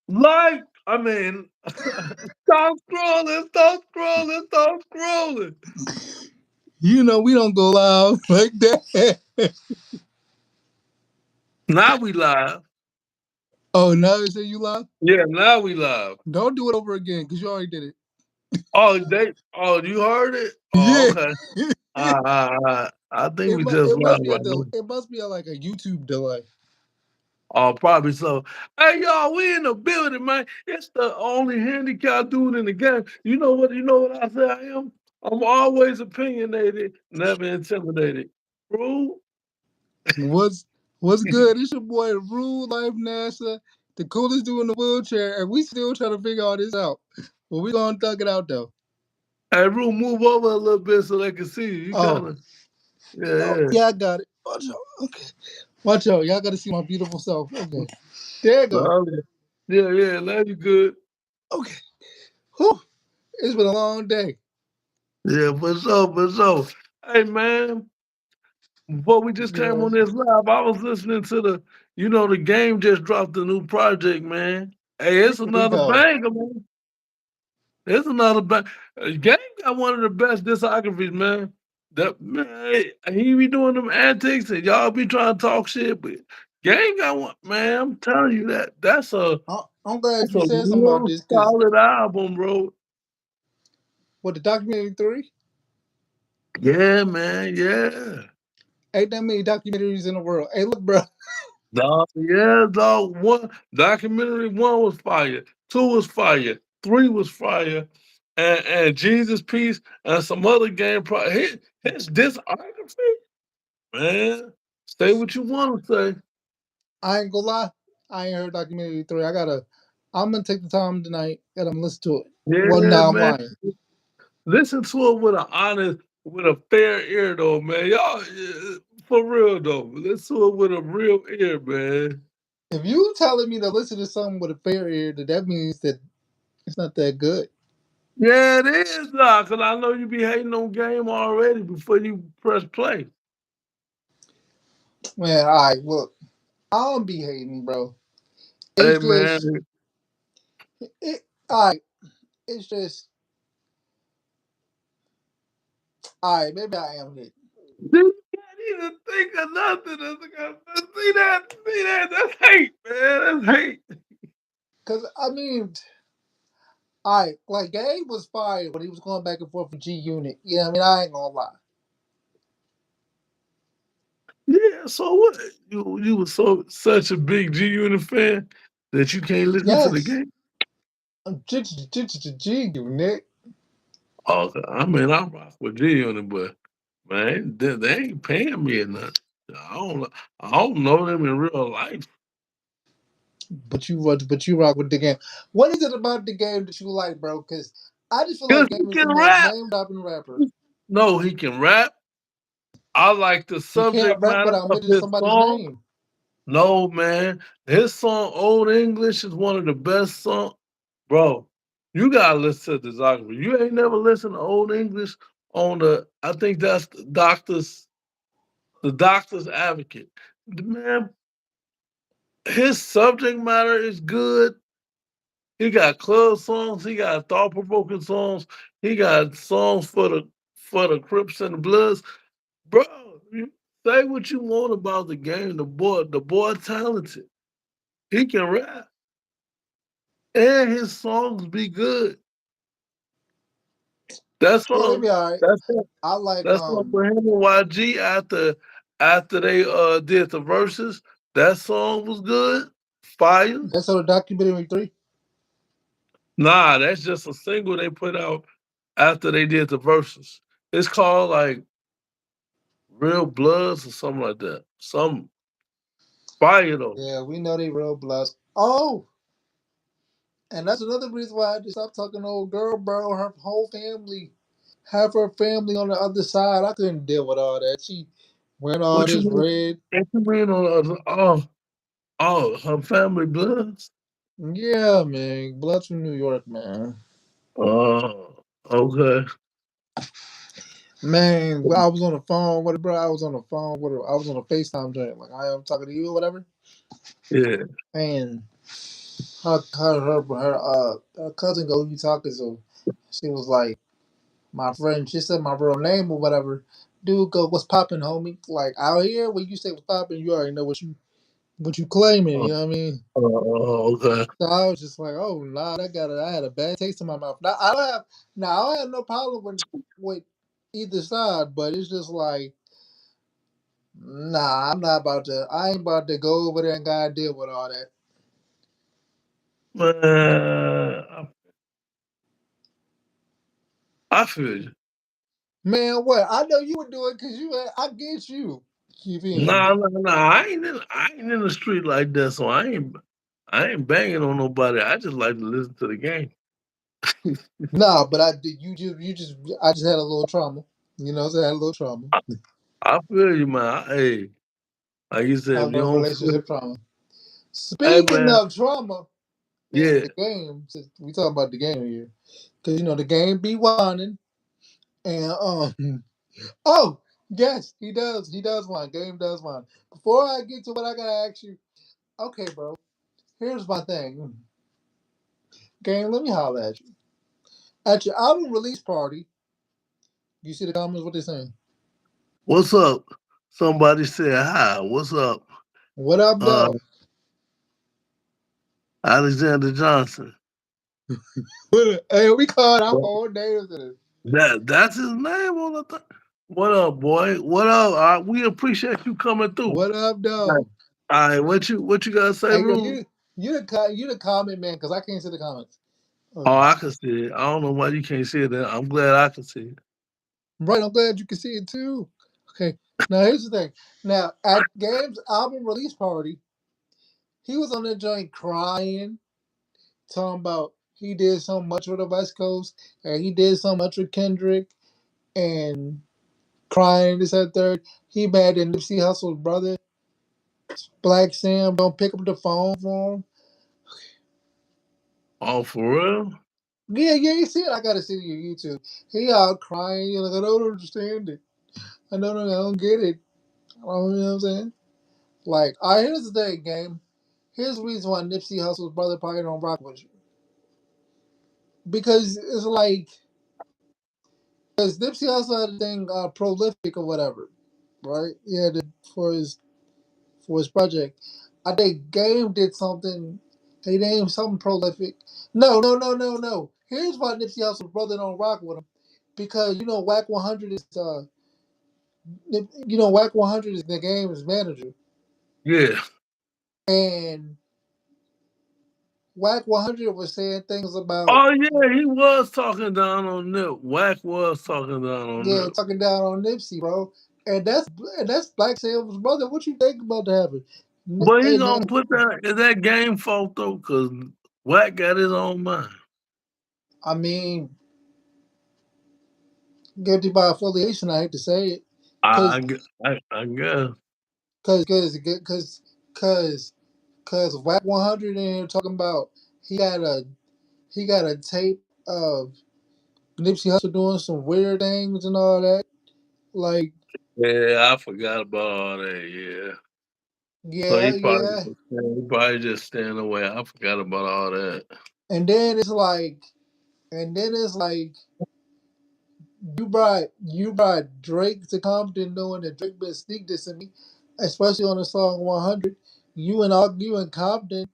Like, I mean, stop scrolling, stop scrolling, stop scrolling. We don't go live like that. Now we live. Oh, now you say you live? Yeah, now we live. Don't do it over again because you already did it. Oh, you heard it? Oh, Yeah. okay. I think It we mu- just it live must be a right now. it must be like a YouTube delay. Oh, probably so. Hey, y'all, we in the building, man. It's the only handicapped dude in the game. You know what? You know what I say I am? I'm always opinionated, never intimidated. Bro, What's what's good? It's your boy Rule Life NASA, the coolest dude in the wheelchair, and we still trying to figure all this out. But we gonna thug it out though. hey, Rue, move over a little bit so they can see you. You kind Oh, of, yeah, oh yeah. yeah, I got it. Watch out. Okay. Watch out. Y'all gotta see my beautiful self. Okay. There you go. No, yeah, yeah, now you good. Okay. Whew. It's been a long day. Yeah, for sure. Hey, man, before we just came on Yes. this live, I was listening to the game just dropped a new project, man. Hey, it's Here we another go. banger, man. It's another bang. Game got one of the best discographies, man. That man, he be doing them antics, and y'all be trying to talk shit, but Game got one, man. I'm telling you that I'm glad that's you a said something about real this because solid album, bro. what the documentary 3 Yeah, man. Yeah. ain't that many documentaries in the world. Hey, look, bro. Dog, yeah, dog. One documentary one was fire, two was fire, three was fire, and Jesus Peace and some other game his discography, man. Say what you want to say. I ain't gonna lie. I ain't heard documentary 3. I'm gonna take the time tonight and I'm gonna listen to it. Well, Yeah, now I'm man. lying. Listen to it with an honest, with a fair ear, though, man. Y'all, for real though. Listen to it with a real ear, man. If you telling me to listen to something with a fair ear, that means that it's not that good. Yeah, it is, dog. Cause I know you be hating on game already before you press play. Man, all right, look, I don't be hating, bro. Hey It's man, just it. All right, it's just all right. Maybe I am hating you can't even think of nothing. See that? That's hate, man. That's hate. because I mean, all right, like Gabe was fired when he was going back and forth with G Unit. Yeah, I mean, I ain't gonna lie. Yeah. So what? You were such a big G Unit fan that you can't listen to the Yes, game. G Unit. Oh, I mean, I rock with G Unit, but man, they ain't paying me enough. I don't. I don't know them in real life. But you rock with the game. What is it about the game that you like, bro? Because I just feel Cause like Game he is the can most rap. name dropping rapper. No, he can rap. I like the He can't subject rap matter without of mentioning his somebody's song. name. No, man. His song Old English is one of the best songs. Bro, you gotta listen to the discography. You ain't never listened to Old English on I think that's the doctor's advocate. Man, his subject matter is good. He got club songs, he got thought provoking songs, he got songs for the Crips and the Bloods. Bro, you say what you want about the game. The boy talented. He can rap. And his songs be good. That's Yeah, they all. be all right. That's all. I like That's all for him and YG after they did the verses. That song was good. Fire. that's on the documentary 3. Nah, that's just a single they put out after they did the verses. It's called like Real Bloods or something like that. Some fire though. Yeah, we know they real bloods. Oh, and that's another reason why I just stopped talking to old girl, bro. Her whole family, half her family on the other side. I couldn't deal with all that. She wearing all What you this mean? red. What you mean on her family bloods? Yeah, man. Bloods from New York, man. Oh, okay. Man, I was on the phone with her, bro. I was on the phone with her. I was on a FaceTime joint, like I am talking to you or whatever. Yeah. And her cousin go, "Who you talking to?" She was like, "My friend." She said my real name or whatever. Dude go, "What's popping, homie?" Like out here, when you say what's popping, you already know what you claiming. Oh, You know what I mean? okay. So I was just like, "Oh, nah, I had a bad taste in my mouth." Now I don't have no problem with either side, but it's just like, nah, I'm not about to. I ain't about to go over there and gotta deal with all that. Man, I feel you. Man, what? I know you were doing because I get you. You feel me? Nah, nah, nah. I ain't in the street like that, so I ain't banging on nobody. I just like to listen to the game. Nah, but I did. I just had a little trauma. You know, so I had a little trauma. I feel you, man. Hey, like you said, A if you little don't feel relationship it, trauma. hey Speaking man, of trauma, man, yeah. the game. Since we talking about the game here, because the game be whining, and oh yes, he does. He does whine. Game does whine. Before I get to what I gotta ask you, okay, bro. Here's my thing. Game, let me holler at you. At your album release party, you see the comments? What they saying? What's up? Somebody said hi. What's up? What up, Uh, though? Alexander Johnson. Hey, we called our Well, whole names in it. that's his name on the thing. What up, boy? What up? We appreciate you coming through. What up, All though? right, what you gotta say, Hey, yo, Rude? you the comment man, because I can't see the comments. Oh, Okay. I can see it. I don't know why you can't see it. I'm glad I can see it. Right, I'm glad you can see it too. Okay. Now here's the thing. Now at Gabe's album release party, he was on the joint crying, talking about he did so much with the West Coast and he did so much with Kendrick and crying this and third. He mad at Nipsey Hussle's brother, Black Sam, don't pick up the phone for him. Oh, for real? Yeah, you see it. I gotta see it on YouTube. He out crying. You're like, I don't understand it. I don't get it. You know what I'm saying? Like, all right, here's the thing, game. Here's the reason why Nipsey Hussle's brother probably don't rock with you. Because it's like, because Nipsey Hussle had a thing, prolific or whatever, right? Yeah, for his project. I think Game did something. He named something prolific. No, no, no, no, no. Here's why Nipsey Hussle's brother don't rock with him. Because Whack 100 is Whack 100 is the game's manager, Yeah. and Whack 100 was saying things about Oh yeah, he was talking down on Nip. Wack was talking down on Nip. talking down on Nipsey, bro. And that's Black Sabbath's brother. What you think about that happen? But he And gonna put that is that game fault though, cause Wack got his own mind. I mean, guilty by affiliation. I hate to say it, I, cause I, gu- I guess. cause cause cause cause cause Whack 100 in here talking about he got a he got a tape of Nipsey Hussle doing some weird things and all that. Like, Yeah, I forgot about all that. Yeah. So yeah, yeah. he probably just staying away. I forgot about all that. And then it's like, and then it's like, you brought Drake to Compton, knowing that Drake been sneak dissing me, especially on the song 100. You and Compton,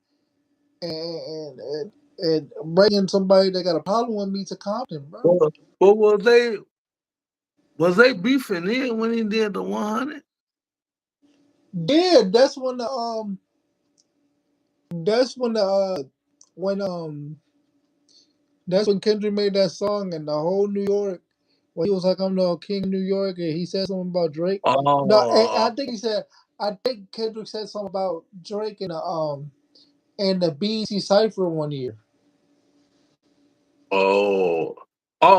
and bringing somebody that got a problem with me to Compton, bro. But was they beefing then when he did the 100? Yeah, that's when the when that's when Kendrick made that song and the whole New York. When he was like, "I'm the king of New York," and he said something about Drake. No, and Oh, I think Kendrick said something about Drake in the BET Cipher one year. oh,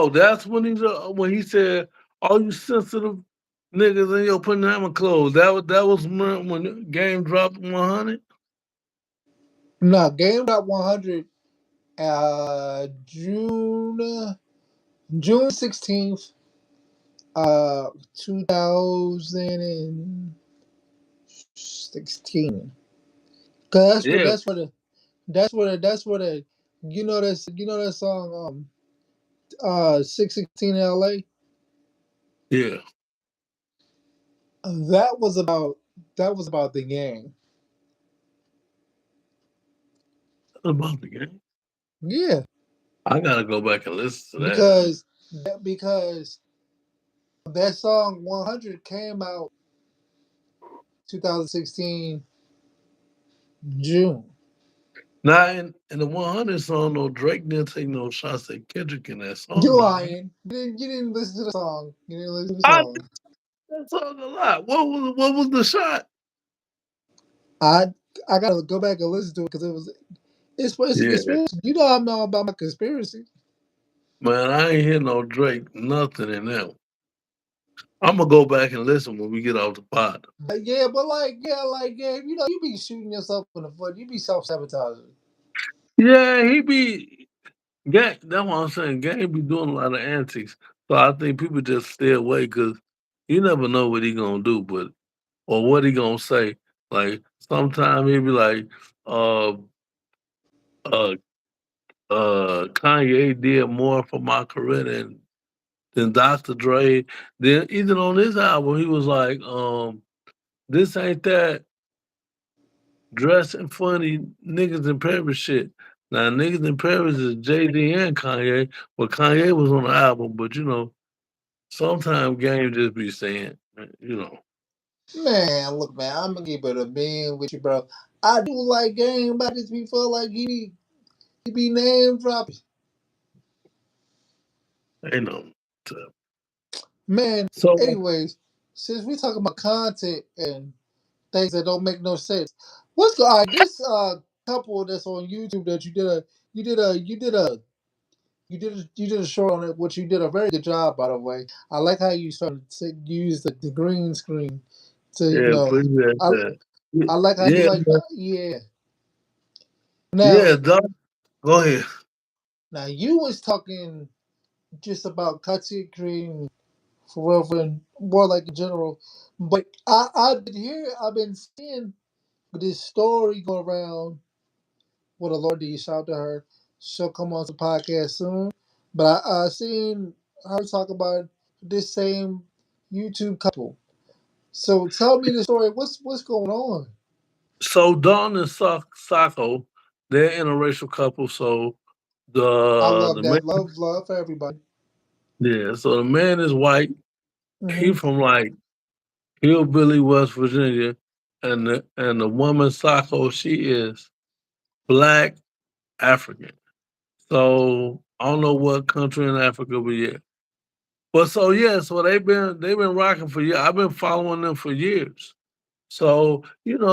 that's when he said, "All you sensitive niggas in your Panama clothes." That was when Game dropped 100. No, Game Drop 100, June 16th, 2016. Cause Yeah, that's for the that's where the you know that song 616 LA. Yeah, That was about that was about the gang. about the game. Yeah, I gotta go back and listen to that. because that song 100 came out 2016 June. Now in the 100 song, no Drake didn't take no shots at Kendrick in that You song, though. lying. You didn't listen to the song. You didn't listen to the I song. that song a lot. What was the shot? I I gotta go back and listen to it because it's a Yeah, conspiracy. You know I'm not about my conspiracy. man, I ain't hear no Drake nothing in that. I'm gonna go back and listen when we get off the pod. But you be shooting yourself in the foot. You be self sabotaging. Yeah, he be gang. That's what I'm saying. Gang be doing a lot of antics, so I think people just stay away because you never know what he gonna do, but or what he gonna say. Like sometimes he be like, uh, uh, Kanye did more for my career than Dr. Dre. Then even on this album, he was like, this ain't that dressing funny niggas in Paris shit. Now niggas in Paris is JD and Kanye. Well, Kanye was on the album, but sometimes game just be saying. Man, look, man, I'm gonna keep it a being with you, bro. I do like game, but I just be feel like he be name dropping. Ain't no. t- Man, So anyways, since we talking about content and things that don't make no sense, what's going on? This couple that's on YouTube that you did a you did a you did a short on it, which you did a very good job, by the way. I like how you started to use the green screen to yeah, appreciate I that. I like how you Yeah, like man. yeah. Now Yeah, Doc. Go ahead. now you was talking just about cutting cream forever and more like in general. But I've been seeing this story go around with a Lord shout to her. She'll come on the podcast soon. But I seen her talk about this same YouTube couple. So tell me the story. What's going on? So Dawn and Sako, they're interracial couple. So I the love the man, that. Love for everybody. yeah. So the man is white. He Hmm. from like hillbilly West Virginia, and the woman Sako, she is Black African. So I don't know what country in Africa, but yeah. But so yeah, so they've been rocking for years. I've been following them for years. So,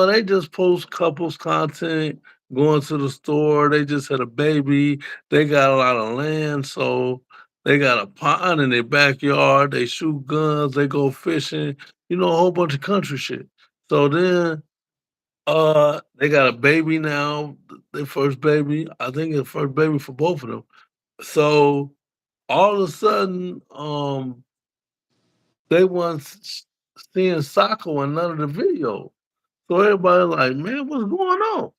they just post couples content, going to the store. They just had a baby. They got a lot of land. So they got a pond in their backyard. They shoot guns. They go fishing, a whole bunch of country shit. So then they got a baby now, their first baby. I think it's first baby for both of them. So all of a sudden, they weren't seeing Soccer in none of the videos. So everybody like, man, what's going on?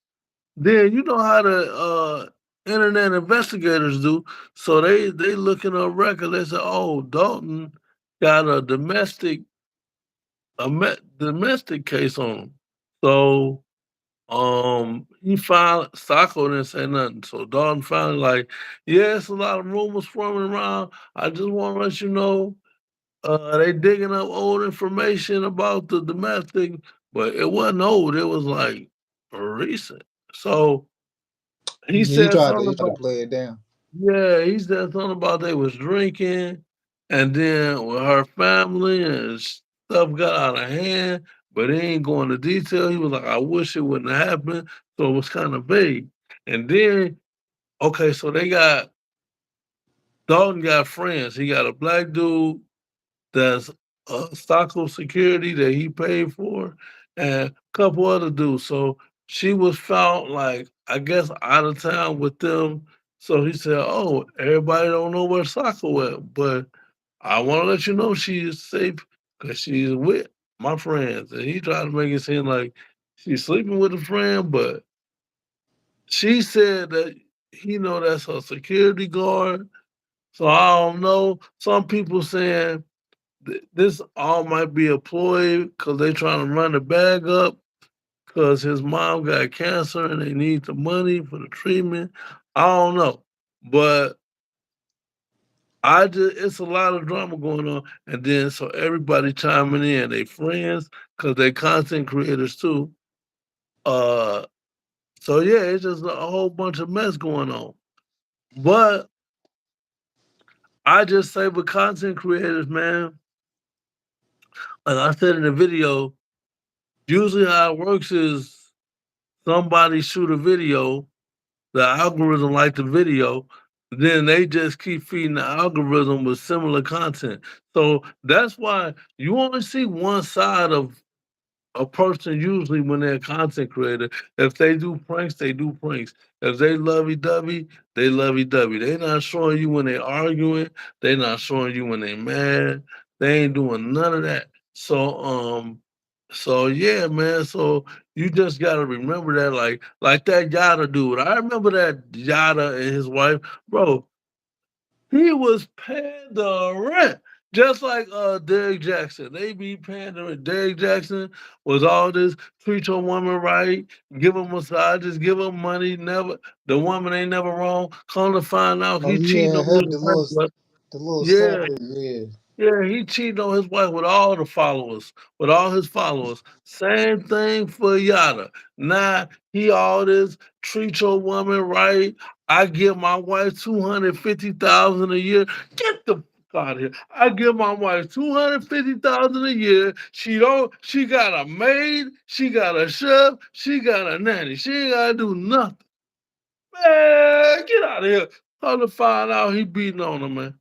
Then you know how the internet investigators do. So they looking up record. They say, oh, Dalton got a domestic case on him. So he filed Sacco didn't say nothing. So Dalton finally like, yeah, it's a lot of rumors swarming around. I just want to let you know they digging up old information about the domestic, but it wasn't old. It was like recent. So he He said tried to something he tried to about play it down. yeah. He said something about they was drinking, and then with her family and stuff got out of hand. But he ain't going into detail. He was like, "I wish it wouldn't have happened." So it was kind of vague. And then okay, so they got Dalton got friends. He got a black dude that's Stockholm Security that he paid for, and a couple other dudes. So she was found like I guess out of town with them. So he said, "Oh, everybody don't know where Socko at, but I want to let you know she is safe because she's with my friends." And he tried to make it seem like she's sleeping with a friend, but She said that he know that's her security guard. So I don't know. Some people saying this all might be a ploy because they trying to run the bag up because his mom got cancer and they need the money for the treatment. I don't know, but I just it's a lot of drama going on, and then so everybody chiming in, they friends because they content creators too. Uh, so yeah, it's just a whole bunch of mess going on. But I just say with content creators, man, like I said in the video, usually how it works is somebody shoot a video, the algorithm like the video, then they just keep feeding the algorithm with similar content. So that's why you only see one side of a person usually when they're a content creator. If they do pranks, they do pranks. If they lovey dovey, they lovey dovey. They not showing you when they arguing. They not showing you when they mad. They ain't doing none of that. So yeah, man. So you just gotta remember that, like that Yada dude. I remember that Yada and his wife, bro. He was pandering, just like Derrick Jackson. They be pandering. Derrick Jackson was all this treat your woman right, give her massages, give her money. Never the woman ain't never wrong. Come to find out Oh he cheating yeah, on him his wife. the little Yeah, savage, yeah. yeah, he cheated on his wife with all the followers, with all his followers. Same thing for Yada. Now he all this treat your woman right. I give my wife 250,000 a year. Get the fuck out of here. I give my wife 250,000 a year. She got a maid, she got a chef, she got a nanny. She ain't gotta do nothing. Man, get out of here. Come to find out he beating on her, man.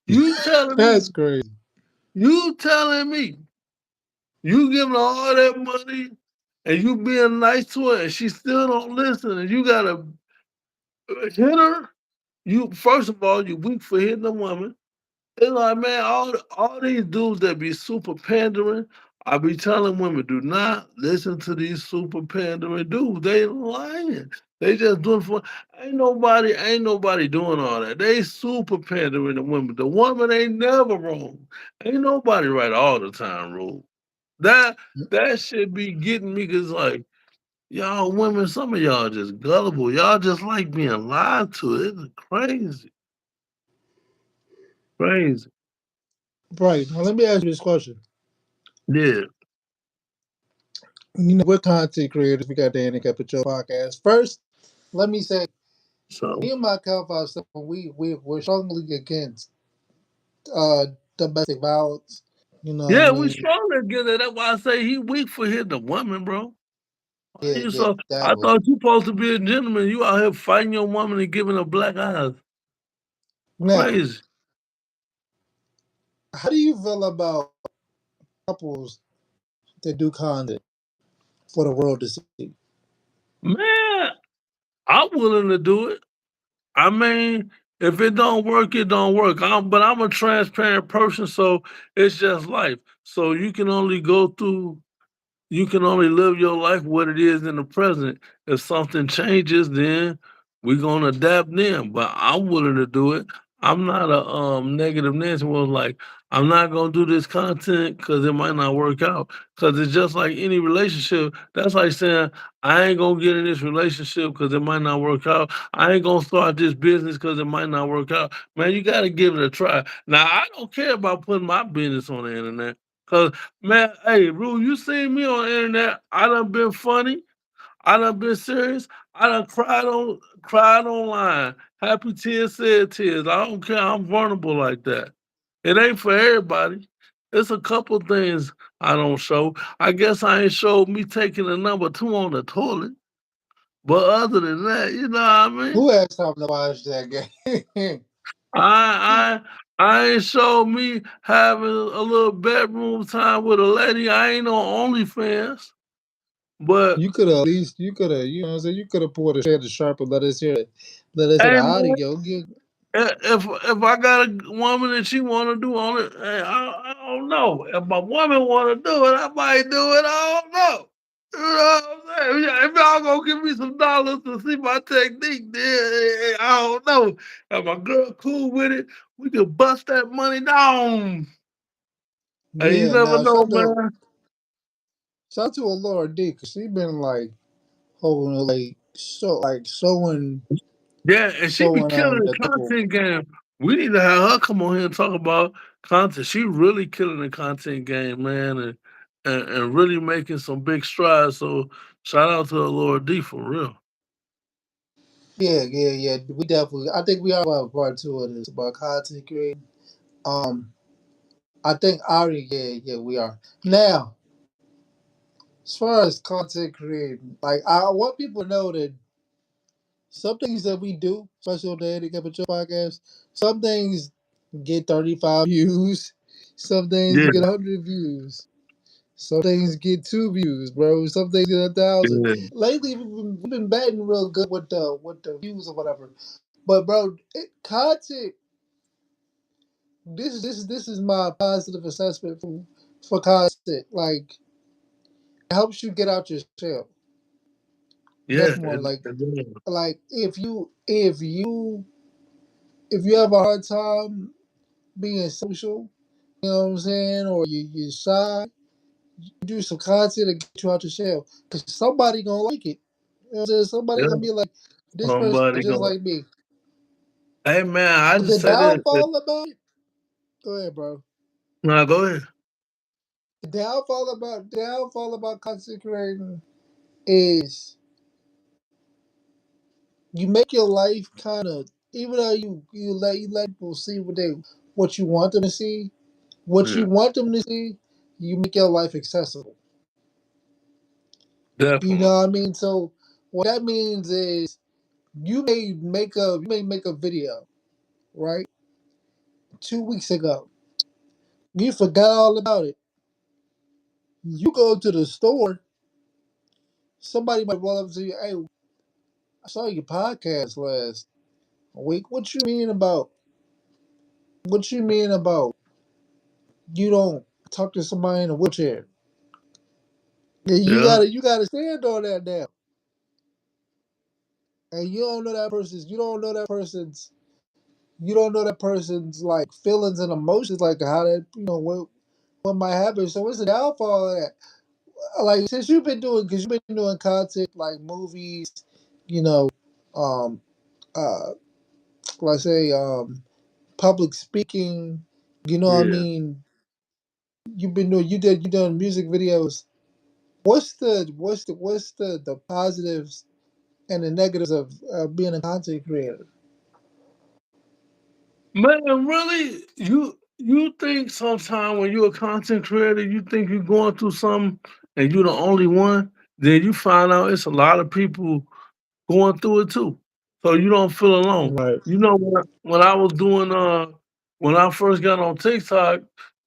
You telling me That's crazy. you telling me you giving her all that money and you being nice to her and she still don't listen and you gotta hit her? You first of all, you weak for hitting a woman. It's like, man, all these dudes that be super pandering, I be telling women, do not listen to these super pandering dudes. They lying. They just doing for ain't nobody doing all that. They super pandering to women. The woman ain't never wrong. Ain't nobody right all the time, rule. That that should be getting me because like y'all women, some of y'all just gullible. Y'all just like being lied to. It's crazy. Crazy. Right. Now let me ask you this question. Yeah. We're content creators. We got the Handicap Patrol podcast. First, let me say, me So and my co-host, we're strongly against uh domestic violence. You know what I yeah, we mean? strong together. That's why I say he weak for hitting the woman, bro. Why Yeah, you yeah, so I exactly. thought you supposed to be a gentleman. You out here fighting your woman and giving her black eyes. Now, Crazy. how do you feel about couples that do content for the world to see? Man, I'm willing to do it. I mean, if it don't work, it don't work. But I'm a transparent person, so it's just life. So you can only live your life what it is in the present. If something changes, then we're gonna adapt then. But I'm willing to do it. I'm not a negative Nancy was like, I'm not gonna do this content because it might not work out. Cause it's just like any relationship. That's like saying I ain't gonna get in this relationship because it might not work out. I ain't gonna start this business because it might not work out. Man, you gotta give it a try. Now I don't care about putting my business on the internet. Cause man, hey, Rue, you seen me on the internet. I done been funny. I done been serious. I done cried online. Happy tears, sad tears. I don't care. I'm vulnerable like that. It ain't for everybody. It's a couple things I don't show. I guess I ain't showed me taking a number two on the toilet. But other than that, you know what I mean? Who has time to watch that game? I I ain't showed me having a little bedroom time with a lady. I ain't on OnlyFans. But You could have at least you could have you know what I'm saying you could have pulled a shade of sharp and let us hear the hey man, audio. if I got a woman and she want to do on it, hey, I don't know. If my woman want to do it, I might do it. I don't know. You know what I'm saying? Yeah, if y'all gonna give me some dollars to see my technique, then I don't know. If my girl cool with it, we could bust that money down. Hey, you Yeah, never now know, man. shout out to a Laura D, cause she been like holding like Yeah, and she be showing killing the the people. content game. We need to have her come on here and talk about content. She really killing the content game, man, and really making some big strides. So shout out to Laura D for real. Yeah, yeah, yeah. We definitely. I think we are about part two of this about content creating. Um, I think Ari. Yeah, yeah, we are now. As far as content creating, like I want people to know that some things that we do, especially on the Handicap Show podcast, some things get 35 views, some things Yeah, get 100 views, some things get 2 views, bro. Some things get 1,000. yeah, Lately, we've been batting real good with the views or whatever. But bro, content. This is my positive assessment for content. Like it helps you get out your shell. yeah. That's more Yeah. like if you have a hard time being social, you know what I'm saying, or you're shy, you do some content to get you out your shell. Cause somebody gonna like it. You know what I'm saying? Somebody Yeah. gonna be like, this person Somebody just going. like me. Hey man, I The just say this. downfall about it. Go ahead, bro. Nah, go ahead. Downfall about content creating is you make your life kind of even though you let people see what you want them to see, what Yeah, you want them to see, you make your life accessible. You definitely. know what I mean? So what that means is you may make a video, right? 2 weeks ago. You forgot all about it. You go to the store, somebody might roll up to you, hey, I saw your podcast last week. What you mean about you don't talk to somebody in a wheelchair? Yeah, Yeah. you gotta stand on that now. And you don't know that person's like feelings and emotions, like how that what might happen. So it's a downfall of that. Like since because you've been doing content like movies, you know, um, uh, let's say public speaking. You know what I Yeah. mean? You done music videos. What's the positives and the negatives of being a content creator? Man, really? You think sometime when you're a content creator, you think you're going through something and you're the only one, then you find out it's a lot of people going through it too. So you don't feel alone. Right. You know when I was doing when I first got on TikTok,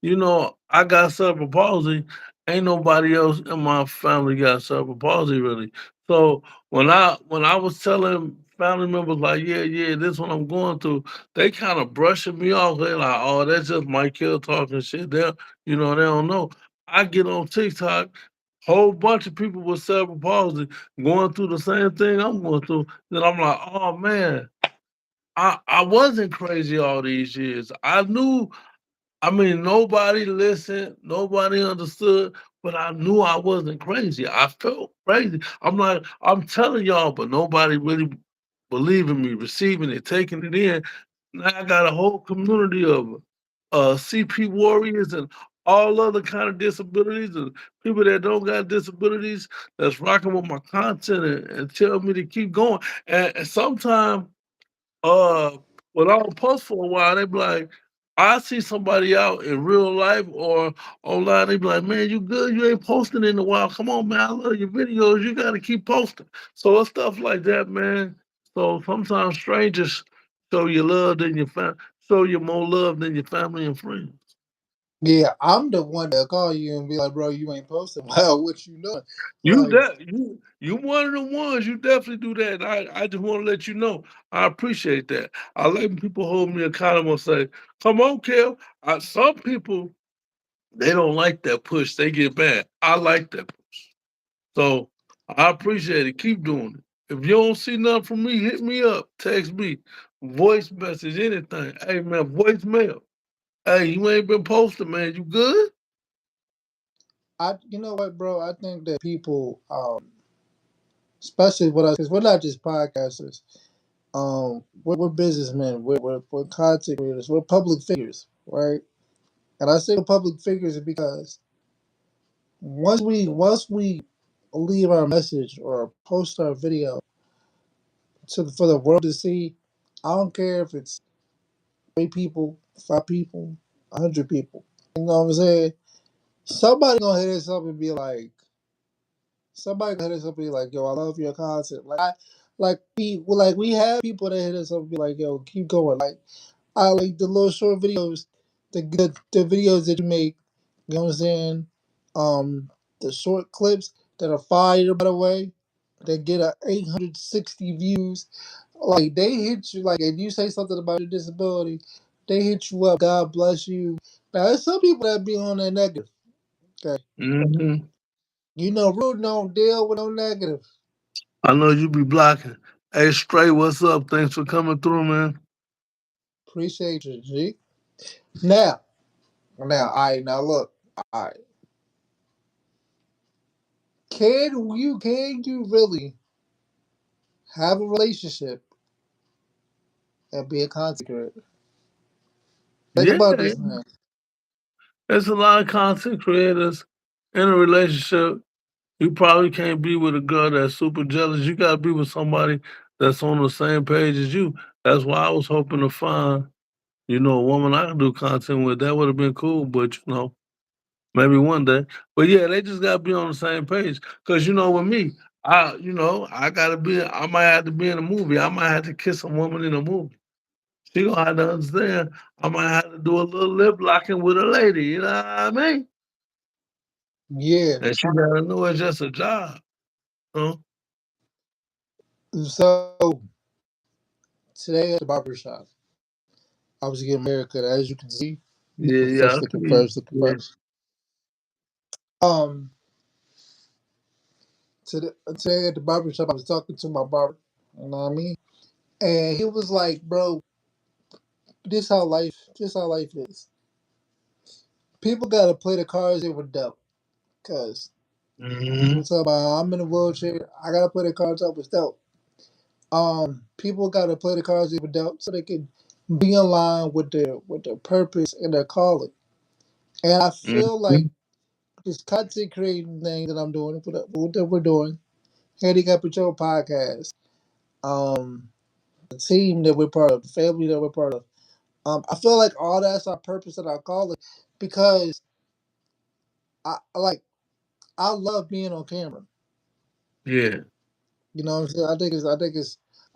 I got cerebral palsy. Ain't nobody else in my family got cerebral palsy really. So when I was telling family members like, yeah, yeah, this what I'm going through, they kind of brushing me off. They like, oh, that's just Mike Hill talking shit. They don't know. I get on TikTok, whole bunch of people with cerebral palsy going through the same thing I'm going through, then I'm like, oh man, I wasn't crazy all these years. I mean, nobody listened, nobody understood, but I knew I wasn't crazy. I felt crazy. I'm like, I'm telling y'all, but nobody really believing me, receiving it, taking it in. Now I got a whole community of CP warriors and all other kind of disabilities and people that don't got disabilities that's rocking with my content and tell me to keep going. And sometimes uh, when I don't post for a while, they be like, I see somebody out in real life or online, they be like, man, you good? You ain't posting in a while. Come on, man. I love your videos. You got to keep posting. So it's stuff like that, man. So sometimes strangers show you more love than your family and friends. Yeah, I'm the one that call you and be like, bro, you ain't posting. Well, what you doing? Like, You one of the ones. You definitely do that. And I just want to let you know. I appreciate that. I like when people hold me accountable and say, "Come on, Kel." Some people they don't like that push. They get mad. I like that push. So I appreciate it. Keep doing it. If you don't see nothing from me, hit me up, text me, voice message, anything. Hey man, voicemail. Hey, you ain't been posting, man. You good? You know what, bro? I think that people, especially with us, because we're not just podcasters. We're businessmen. We're content creators. We're public figures, right? And I say we're public figures because once we leave our message or post our video for the world to see, I don't care if it's 3 people, 5 people, 100 people. You know what I'm saying? Somebody gonna hit us up and be like, somebody gonna hit us up and be like, yo, I love your content. We have people that hit us up and be like, yo, keep going. Like I like the little short videos, the videos that you make. You know what I'm saying? The short clips that are fire, by the way, that get a 860 views. Like they hit you. Like if you say something about your disability, they hit you up. God bless you. Now there's some people that be on that negative. Okay, Mm-hmm. you know, rude don't deal with no negative. I know you be blocking. Hey, Stray, what's up? Thanks for coming through, man. Appreciate you, G. Now, now look, I can you really have a relationship and be a content creator? Think Yeah, about this, man. there's a lot of content creators in a relationship. You probably can't be with a girl that's super jealous. You gotta be with somebody that's on the same page as you. That's why I was hoping to find, a woman I can do content with. That would have been cool, but maybe one day. But yeah, they just gotta be on the same page. Cause with me, I gotta be. I might have to be in a movie. I might have to kiss a woman in a movie. She gonna have to understand. I might have to do a little lip locking with a lady. You know what I mean? Yeah. And she gotta know it's just a job. Huh? So today at the barber shop, I was getting my haircut. As you can see, Yeah, looking yeah, fresh, I looking see. fresh, looking Yeah. fresh. Um, today at the barber shop, I was talking to my barber. You know what I mean? And he was like, "Bro, this how life is. People gotta play the cards they were dealt. Cause he Hmm. was talking about I'm in a wheelchair. I gotta play the cards I was dealt. People gotta play the cards they were dealt so they can be in line with their purpose and their calling. And I feel like Hmm. this content creating thing that I'm doing, that we're doing, Handicap Patrol podcast, um, the team that we're part of, the family that we're part of. I feel like all that's our purpose and our calling because like I love being on camera. Yeah. You know what I'm saying?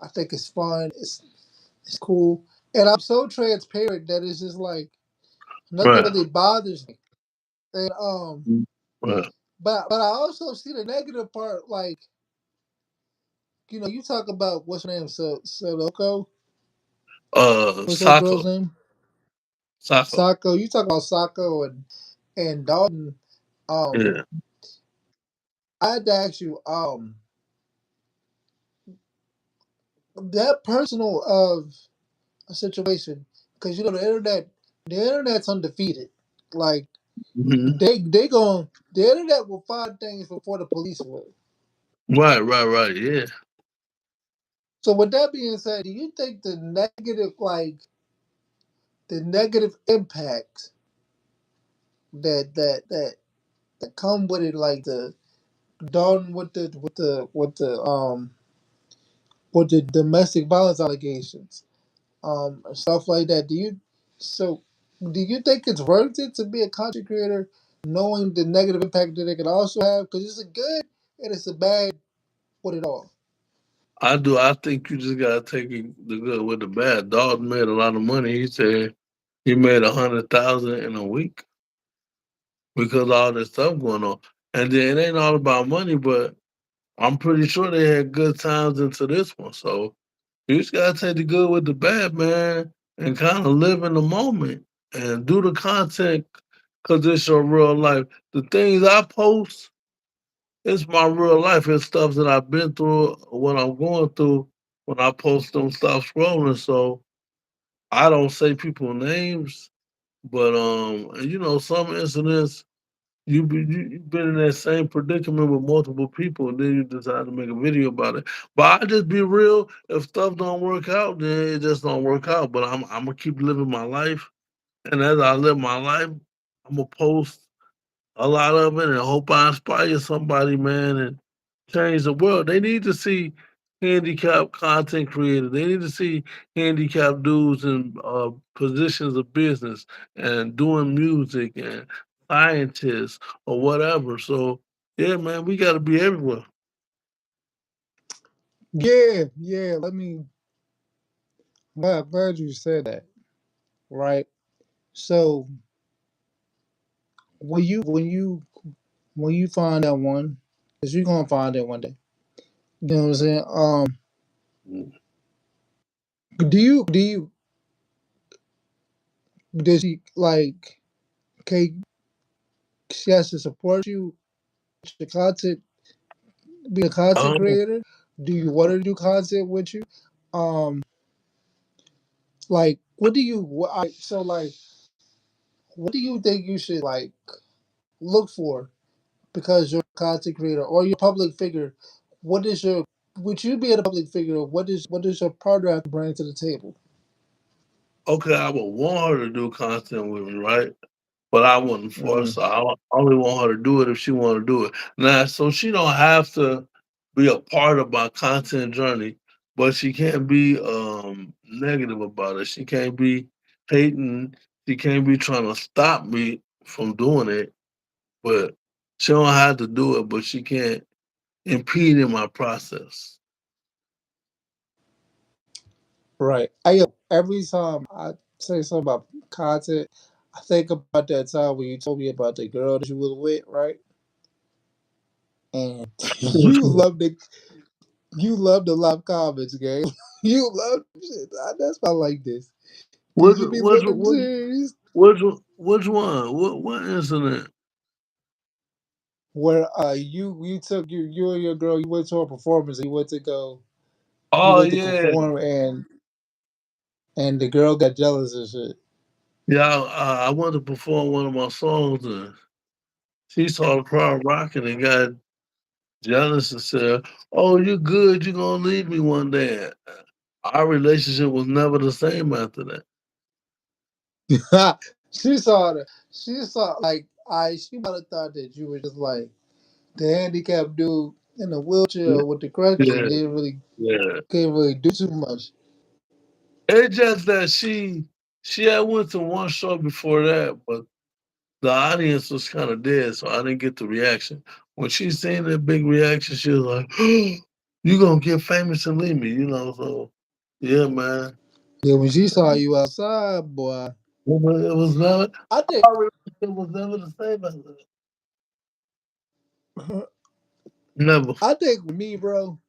I think it's fun. It's cool, and I'm so transparent that it's just like nothing Right. really bothers me. And Right. but I also see the negative part. Like you talk about what's her name, Sadoko. What's that girl's Sako. name? Sako. Sako. You talk about Sako and Dalton. Um, Yeah. I had to ask you that personal of a situation because the internet's undefeated. Like Hmm. the internet will find things before the police will. Right, right, right. Yeah. So with that being said, do you think the negative impacts that that that that come with it, like the done with the domestic violence allegations, and stuff like that? So do you think it's worth it to be a content creator, knowing the negative impact that it can also have? Because it's a good and it's a bad with it all. I do. I think you just gotta take the good with the bad. Dog made a lot of money. He said he made 100,000 in a week because of all this stuff going on. And then it ain't all about money, but I'm pretty sure they had good times into this one. So you just gotta take the good with the bad, man, and kind of live in the moment and do the content because it's your real life. The things I post it's my real life. It's stuff that I've been through, what I'm going through when I post them, stop scrolling. So I don't say people names, but some incidents you've been in that same predicament with multiple people, and then you decide to make a video about it. But I just be real. If stuff don't work out, then it just don't work out. But I'm gonna keep living my life, and as I live my life, I'm gonna post a lot of it and hope I inspire somebody, man, and change the world. They need to see handicapped content creators. They need to see handicapped dudes in positions of business and doing music and scientists or whatever. So yeah, man, we got to be everywhere. Yeah, yeah. Glad you said that. Right. So when you find that one, cause you're gonna find it one day. You know what I'm saying? Mm. Do you does she like? Okay, she has to support you, the content, be a content Um, creator. Do you want her to do content with you? Um, like, what do you? So like, what do you think you should like look for? Because you're a content creator or you're a public figure. What is your? Would you be a public figure? What does your partner have to bring to the table? okay, I would want her to do content with me, right? But I wouldn't force Mm. her. I only want her to do it if she want to do it. Now, so she don't have to be a part of my content journey, but she can't be negative about it. She can't be hating. She can't be trying to stop me from doing it. But she don't have to do it, but she can't impede in my process. Right. Every time I say something about content, I think about that time when you told me about the girl that you was with, right? And Which you one? loved it. You love the live comments, gang. You love shit. That's why I like this. Cause Which you be which looking which serious. which one? What incident? Where you took you and your girl, you went to a performance and you Oh went to yeah. perform and the girl got jealous and shit. Yeah, I wanted to perform one of my songs, and she saw the crowd rocking and got jealous and said, "Oh, you good? You gonna leave me one day?" Our relationship was never the same after that. She saw she might have thought that you were just like the handicapped dude in a Yeah, wheelchair with the crutches and yeah, didn't really yeah. can't really do too much. It's just that she had went to one show before that, but the audience was kind of dead, so I didn't get the reaction. When she seen that big reaction, she was like, "You gonna get famous and leave me?" So yeah, man. Yeah, when she saw you outside, boy, It was never. I think Our relationship was never the same after that. Never. I think with me, bro,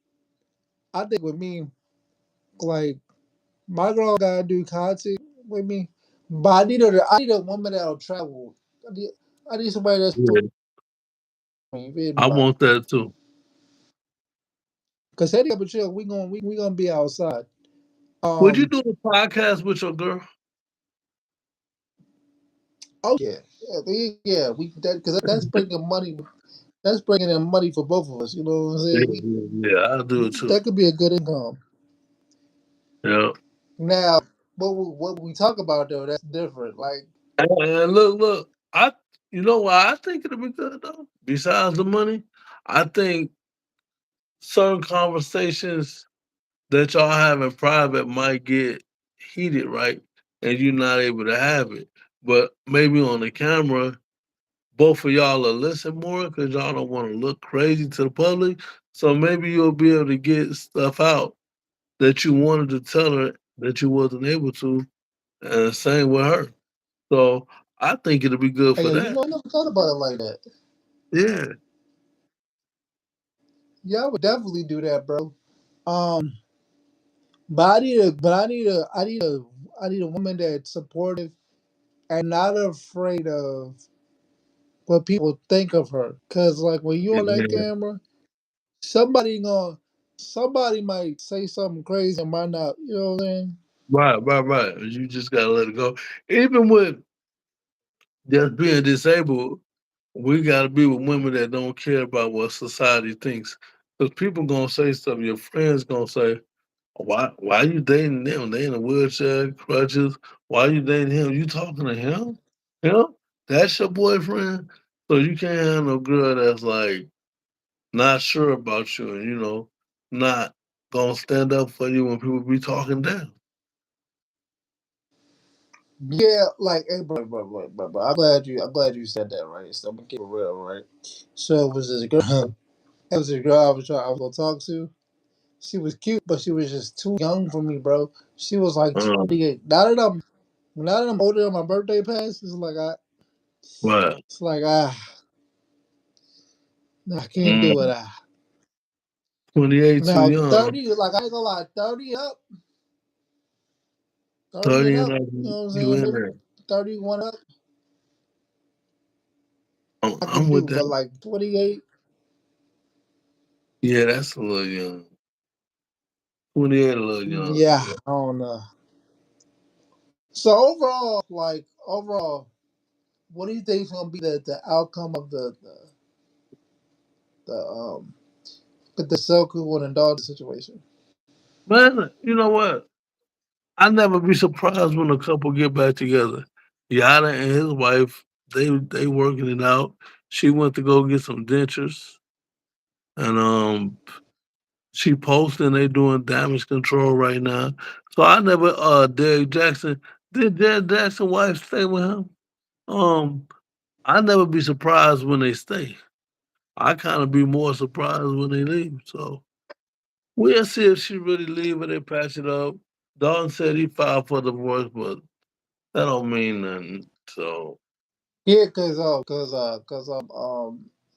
I think with me, like my girl gotta do content with me, but I need a woman that'll travel. I need somebody that's for Yeah, me. You feel me? I Like, want that too. cause Hetty up and chill, we gonna be outside. Would you Um. do a podcast with your girl? Oh yeah, yeah. Cause that's bringing money. That's bringing in money for both of us. You know what I'm Yeah, saying? yeah, yeah, I'll do it too. That could be a good income. Yeah. Now, what we talk about though, that's different. Like, And look, you know why I think it'll be good though? Besides the money, I think certain conversations that y'all have in private might get heated, right? And you're not able to have it. But maybe on the camera, both of y'all will listen more because y'all don't want to look crazy to the public. So maybe you'll be able to get stuff out that you wanted to tell her that you wasn't able to, and same with her. So I think it'll be good hey, for yo, that. I never thought about it like that. Yeah. Yeah, I would definitely do that, bro. Um, but I need a woman that's supportive and not afraid of what people think of her. Cause like when you on that Yeah. camera, somebody gonna somebody might say something crazy and might not. You know what I'm saying? Right. You just gotta let it go. Even with just being disabled, we gotta be with women that don't care about what society thinks. Because people gonna say stuff. Your friends gonna say, why you dating them? They in a wheelchair, crutches. Why you dating him? You talking to him? Him? That's your boyfriend? So you can't have no girl that's like not sure about you and not gonna stand up for you when people be talking down. Yeah, like hey, bro. I'm glad you said that, right? So I'm gonna keep it real, right? So it was this girl. It was a girl I was gonna talk to. She was cute, but she was just too young for me, bro. She was like Um, 28. Now that I'm older and my birthday passed, right. it's like I can't do it. Mm, 28 too Now young. 30, like I ain't gonna lie, 30 and 30 and up. up, You know what I'm you saying? in Maybe there. 31 up, I I'm can with do, that. but like 28, Yeah, that's a little young. 28 a little young. yeah, Yeah. I don't know. So overall, what do you think is gonna be the outcome of the the Selku and Dog situation? Man, you know what? I never be surprised when a couple get back together. Yada and his wife, they working it out. She went to go get some dentures, and she posting they doing damage control right now. So I never Derek Jackson did Derek Jackson wife stay with him? Um, I never be surprised when they stay. I kind of be more surprised when they leave. So we'll see if she really leave or they patch it up. Don said he filed for divorce, but that don't mean nothing. So Yeah,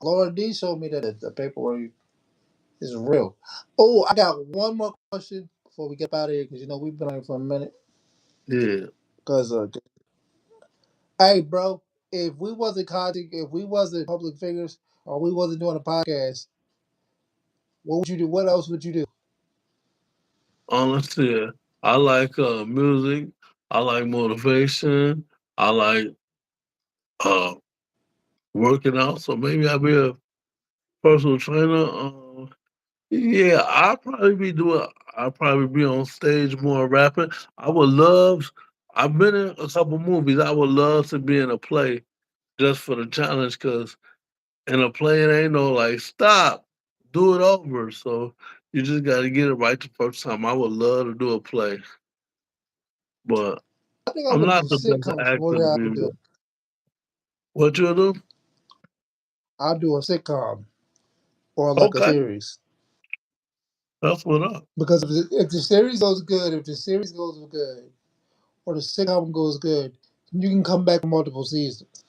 Laura D showed me that the paperwork is real. Oh, I got one more question before we get out of here because we've been on here for a minute. yeah. Because hey, bro, if we wasn't public figures, or we wasn't doing a podcast, what would you do? What else would you do? Honestly, I like music. I like motivation. I like uh working out. So maybe I'll be a personal trainer. Yeah, I'll probably be on stage more rapping. I would love I've been in a couple movies. I would love to be in a play just for the challenge because in a play it ain't no like stop, do it over. So you just gotta get it right the first time. I would love to do a play, but I think I I'm would do not the best sitcoms more actor than to I be would do. with. What you do? I'll do a sitcom or like a Okay, series. that's what up. Because if the series goes good, or the sitcom goes good, you can come back for multiple seasons.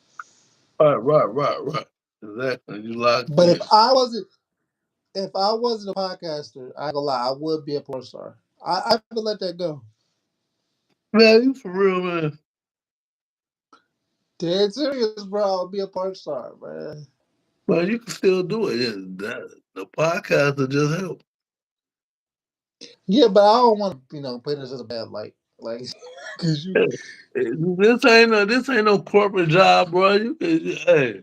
Right. Exactly. You locked But in. if I wasn't a podcaster, I ain't gonna lie, I would be a porn star. I haven't let that go. Man, you for real, man. Dead serious, bro. I'll be a porn star, man. Well, you can still do it. Yeah, the podcast will just help. Yeah, but I don't want to, put this as a bad light, like, cause you. Hey, this ain't no corporate job, bro. You can hey,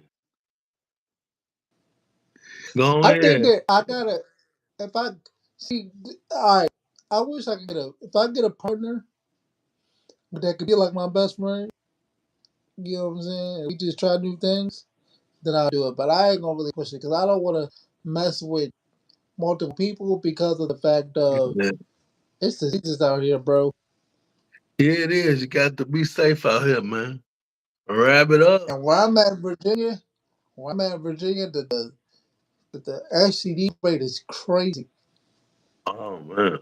go I think ahead. that I gotta. If I see, all right. I wish I could if I get a partner that could be like my best friend. You know what I'm saying? We just try new things. Then I'll do it. But I ain't gonna really push it because I don't want to mess with multiple people because of the fact of Yeah. it's just out here, bro. Yeah, it is. You got to be safe out here, man. Wrap it up. And where I'm at in Virginia, the STD rate is crazy. Oh man.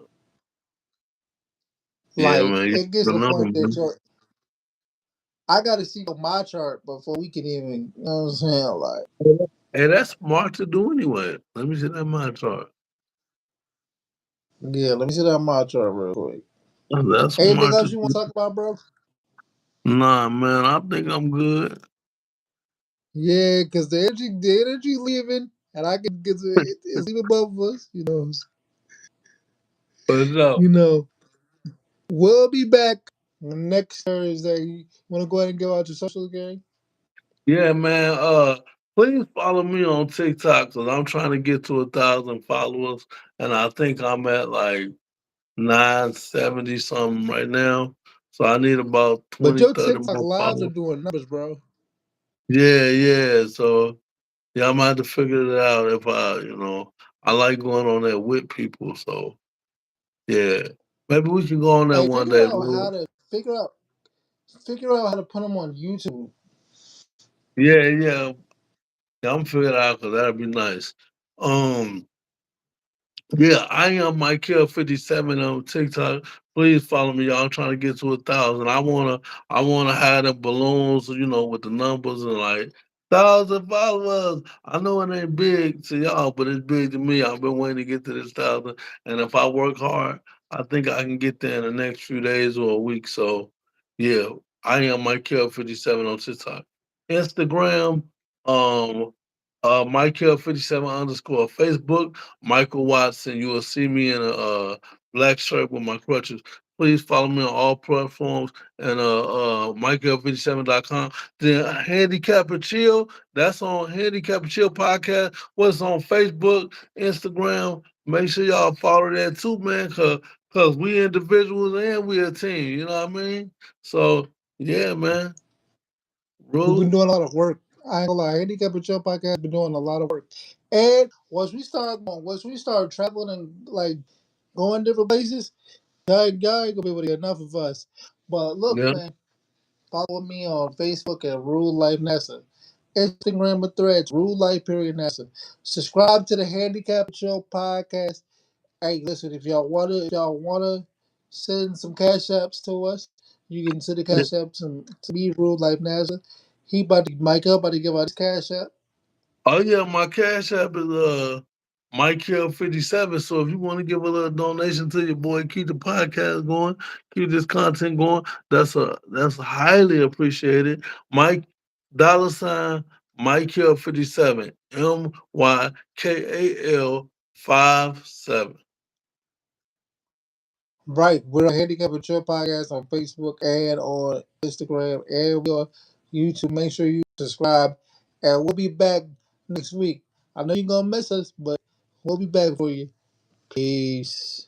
Yeah, Like man. You it gets to never the know, point that man. I got to see on my chart before we can even. You know what I'm saying? Like, Hey, that's smart to do anyway. Let me see that my chart. yeah, let me see that on my chart real quick. That's Anything smart else to you want do. to talk about, bro? Nah, man. I think I'm good. Yeah, because the energy leaving, and I can get it's leaving both of us. But no. You know, we'll be back next Thursday. You want to go ahead and give out your social again? Yeah, man. Please follow me on TikTok because I'm trying to get to 1,000 followers, and I think I'm at like 970 something right now. So I need about But 20, your 30 TikTok more lives are followers. doing numbers, bro. Yeah, yeah. So yeah, I'm gonna have to figure it out if I like going on there with people. So yeah, maybe we can go on there Hey, one figure day. out how to figure out how to put them on YouTube. Yeah, yeah. Yeah, I'm figuring it out because that'd be nice. Um, Yeah, I am Michael57 on TikTok. Please follow me, y'all. I'm trying to get to 1,000. I wanna have the balloons, with the numbers and like 1,000 followers. I know it ain't big to y'all, but it's big to me. I've been waiting to get to this 1,000, and if I work hard, I think I can get there in the next few days or a week. So, yeah, I am Michael57 on TikTok, Instagram. Um, Michael57 underscore Facebook. Michael Watson. You will see me in a black shirt with my crutches. Please follow me on all platforms and Michael57.com. Then Handicap and Chill, that's on Handicap and Chill podcast. What's on Facebook, Instagram. Make sure y'all follow that too, man, cause we individuals and we a team. You know what I mean? So yeah, man. We've been Rule. doing a lot of work. I ain't gonna lie, Handicap and Chill podcast been doing a lot of work. And once we start traveling and like going different places, y'all ain't gonna be able to get enough of us. But look, Yeah. man, follow me on Facebook at Rule Life NASA. Instagram and Threads, Rule Life period NASA. Subscribe to the Handicap Show podcast. Hey, listen, if y'all wanna send some cash apps to us, you can send the cash apps to me, Rule Life NASA. Mike up about to give out his cash app. Oh yeah, my cash app is Mike Hill 57. So if you want to give a little donation to your boy, keep the podcast going, keep this content going, that's highly appreciated. Mike $ Mike Hill 57. MYKAL 57. Right, we're a Handicap and Chill podcast on Facebook and on Instagram and we on YouTube. Make sure you subscribe, and we'll be back next week. I know you're gonna miss us, but we'll be back for you. Peace.